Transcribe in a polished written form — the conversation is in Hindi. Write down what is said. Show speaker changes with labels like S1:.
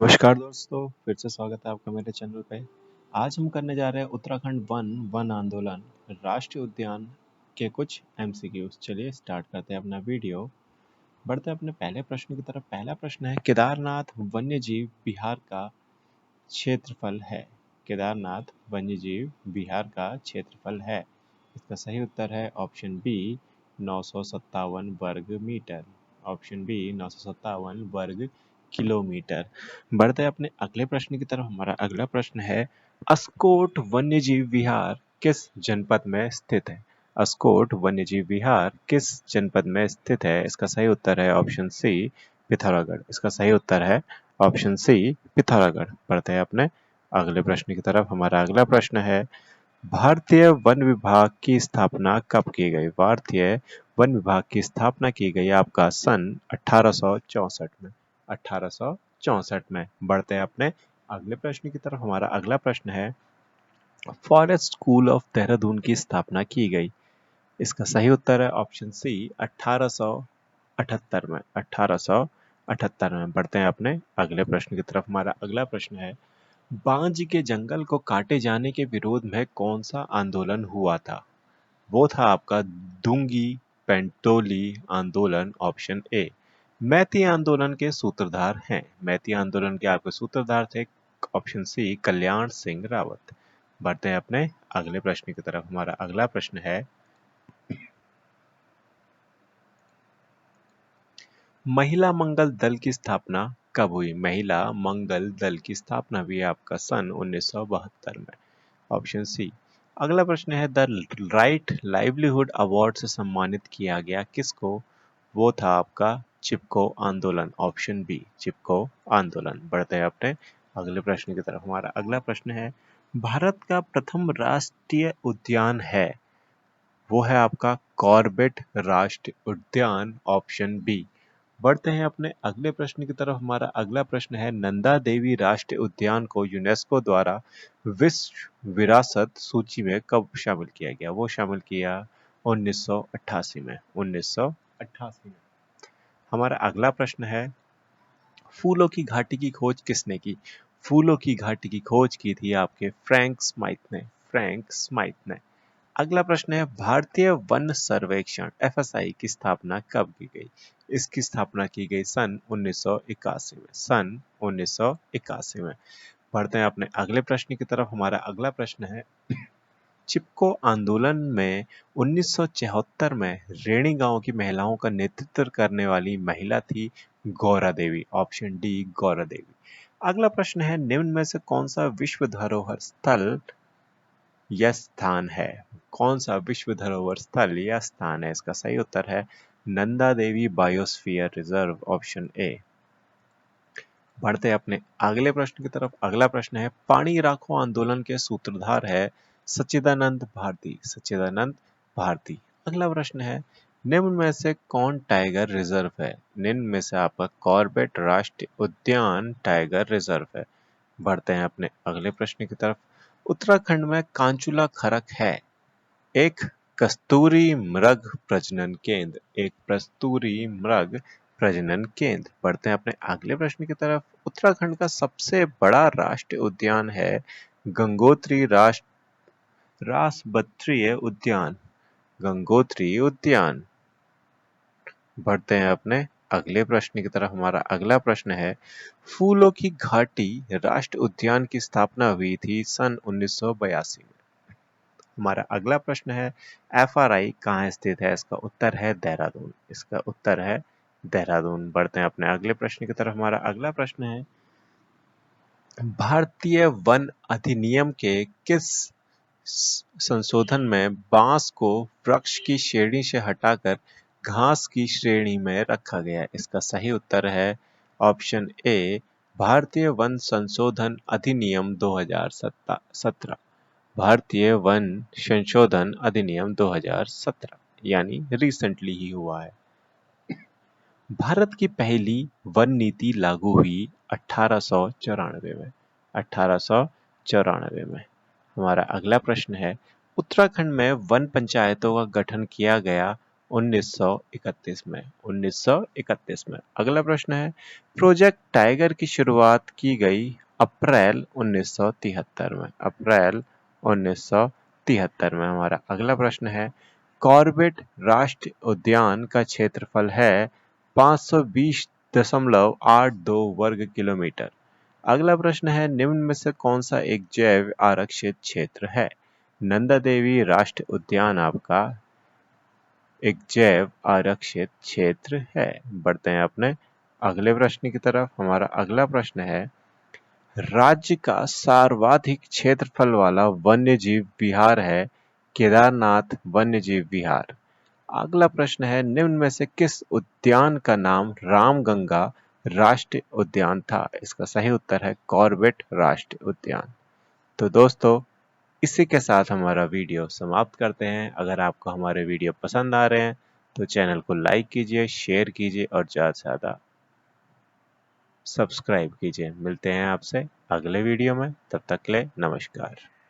S1: नमस्कार दोस्तों, फिर से स्वागत है आपका मेरे चैनल पे। आज हम करने जा रहे हैं उत्तराखंड वन आंदोलन राष्ट्रीय उद्यान के कुछ एमसीक्यूज। चलिए स्टार्ट करते हैं अपना वीडियो। बढ़ते हैं अपने पहले प्रश्न की तरफ। पहला प्रश्न है, केदारनाथ वन्यजीव विहार का क्षेत्रफल है। केदारनाथ वन्यजीव विहार का क्षेत्रफल है। इसका सही उत्तर है ऑप्शन बी 957 वर्ग मीटर। ऑप्शन बी 957 वर्ग किलोमीटर। बढ़ते हैं अपने अगले प्रश्न की तरफ। हमारा अगला प्रश्न है, अस्कोट वन्यजीव विहार किस जनपद में स्थित है। अस्कोट वन्यजीव विहार किस जनपद में स्थित है। इसका सही उत्तर है ऑप्शन सी पिथौरागढ़। इसका सही उत्तर है ऑप्शन सी पिथौरागढ़। बढ़ते हैं अपने अगले प्रश्न की तरफ। हमारा अगला प्रश्न है, भारतीय वन विभाग की स्थापना कब की गई। भारतीय वन विभाग की स्थापना की गई आपका सन 1864 में। 1864 में। बढ़ते हैं अपने अगले प्रश्न की तरफ। हमारा अगला प्रश्न है, फॉरेस्ट स्कूल ऑफ देहरादून की स्थापना की गई। इसका सही उत्तर है ऑप्शन सी 1878 में। 1878 में। बढ़ते हैं अपने अगले प्रश्न की तरफ। हमारा अगला प्रश्न है, बांज के जंगल को काटे जाने के विरोध में कौन सा आंदोलन हुआ था। वो था आपका दुंगी पेंटोली आंदोलन। Option A. मैती आंदोलन के सूत्रधार हैं। मैती आंदोलन के आपके सूत्रधार थे ऑप्शन सी कल्याण सिंह रावत। बढ़ते हैं अपने अगले प्रश्न की तरफ। हमारा अगला प्रश्न है, महिला मंगल दल की स्थापना कब हुई। महिला मंगल दल की स्थापना हुई आपका सन 1972 में। Option C. अगला प्रश्न है, द राइट लाइवलीहुड अवार्ड से सम्मानित किया गया किसको। वो था आपका चिपको आंदोलन। ऑप्शन बी चिपको आंदोलन। बढ़ते हैं अपने अगले प्रश्न की तरफ। हमारा अगला प्रश्न है, भारत का प्रथम राष्ट्रीय उद्यान है। वो है आपका कॉर्बेट राष्ट्रीय उद्यान। Option B. बढ़ते हैं अपने अगले प्रश्न की तरफ। हमारा अगला प्रश्न है, नंदा देवी राष्ट्रीय उद्यान को यूनेस्को द्वारा विश्व विरासत सूची में कब शामिल किया गया। वो शामिल किया 1988 में। 1988 में। हमारा अगला प्रश्न है, फूलों की घाटी की खोज किसने की। फूलों की घाटी की खोज की थी आपके फ्रैंक स्माइथ ने। फ्रैंक स्माइथ ने। अगला प्रश्न है, भारतीय वन सर्वेक्षण एफएसआई की स्थापना कब की गई। इसकी स्थापना की गई सन 1981 में। सन 1981 में। बढ़ते हैं अपने अगले प्रश्न की तरफ। हमारा अगला प्रश्न है, चिपको आंदोलन में 1974 में रेणी गांव की महिलाओं का नेतृत्व करने वाली महिला थी गौरा देवी। Option D Gaura Devi. अगला प्रश्न है, निम्न में से कौन सा विश्व धरोहर स्थल यह स्थान है। कौन सा विश्व धरोहर स्थल या स्थान है। इसका सही उत्तर है Nanda Devi biosphere reserve. Option A. बढ़ते अपने अगले प्रश्न की तरफ। अगला प्रश्न है, पानी राखो आंदोलन के सूत्रधार है सच्चिदानंद भारती। सच्चिदानंद भारती। अगला प्रश्न है, निम्न में से कौन टाइगर रिजर्व है। निम्न में से आपका कॉर्बेट राष्ट्रीय उद्यान टाइगर रिजर्व है। बढ़ते हैं अपने अगले प्रश्न की तरफ। उत्तराखंड में कांचुला खरक है एक कस्तूरी मृग प्रजनन केंद्र। एक कस्तूरी मृग प्रजनन केंद्र। बढ़ते हैं अपने अगले प्रश्न की तरफ। उत्तराखंड का सबसे बड़ा राष्ट्रीय उद्यान है गंगोत्री रासबत्रीय उद्यान। गंगोत्री उद्यान। बढ़ते हैं अपने अगले प्रश्न की तरफ। हमारा अगला प्रश्न है, फूलों की घाटी राष्ट्रीय उद्यान की स्थापना हुई थी सन 1982 में। हमारा अगला प्रश्न है, एफआरआई कहाँ स्थित है। इसका उत्तर है देहरादून। इसका उत्तर है देहरादून। बढ़ते हैं अपने अगले प्रश्न की तरफ। हमारा अगला प्रश्न है, भारतीय वन अधिनियम के किस संशोधन में बांस को वृक्ष की श्रेणी से हटाकर घास की श्रेणी में रखा गया। इसका सही उत्तर है ऑप्शन ए भारतीय वन संशोधन अधिनियम 2017। भारतीय वन संशोधन अधिनियम 2017 यानी रिसेंटली ही हुआ है। भारत की पहली वन नीति लागू हुई 1894 में। 1894 में। हमारा अगला प्रश्न है, उत्तराखंड में वन पंचायतों का गठन किया गया 1931 में 1931 में। अगला प्रश्न है, प्रोजेक्ट टाइगर की शुरुआत की गई अप्रैल 1973 में। अप्रैल 1973 में। हमारा अगला प्रश्न है, कॉर्बेट राष्ट्रीय उद्यान का क्षेत्रफल है 520.82 वर्ग किलोमीटर। अगला प्रश्न है, निम्न में से कौन सा एक जैव आरक्षित क्षेत्र है? नंदा देवी राष्ट्रीय उद्यान आपका एक जैव आरक्षित क्षेत्र है। बढ़ते हैं अपने अगले प्रश्न की तरफ। हमारा अगला प्रश्न है, राज्य का सर्वाधिक क्षेत्रफल वाला वन्यजीव विहार है केदारनाथ वन्यजीव विहार। अगला प्रश्न है, निम्न में से किस उद्यान का नाम रामगंगा राष्ट्रीय उद्यान था? इसका सही उत्तर है कॉर्बेट राष्ट्रीय उद्यान। तो दोस्तों, इसी के साथ हमारा वीडियो समाप्त करते हैं। अगर आपको हमारे वीडियो पसंद आ रहे हैं तो चैनल को लाइक कीजिए, शेयर कीजिए और ज़्यादा से ज़्यादा सब्सक्राइब कीजिए। मिलते हैं आपसे अगले वीडियो में, तब तक के लिए नमस्कार।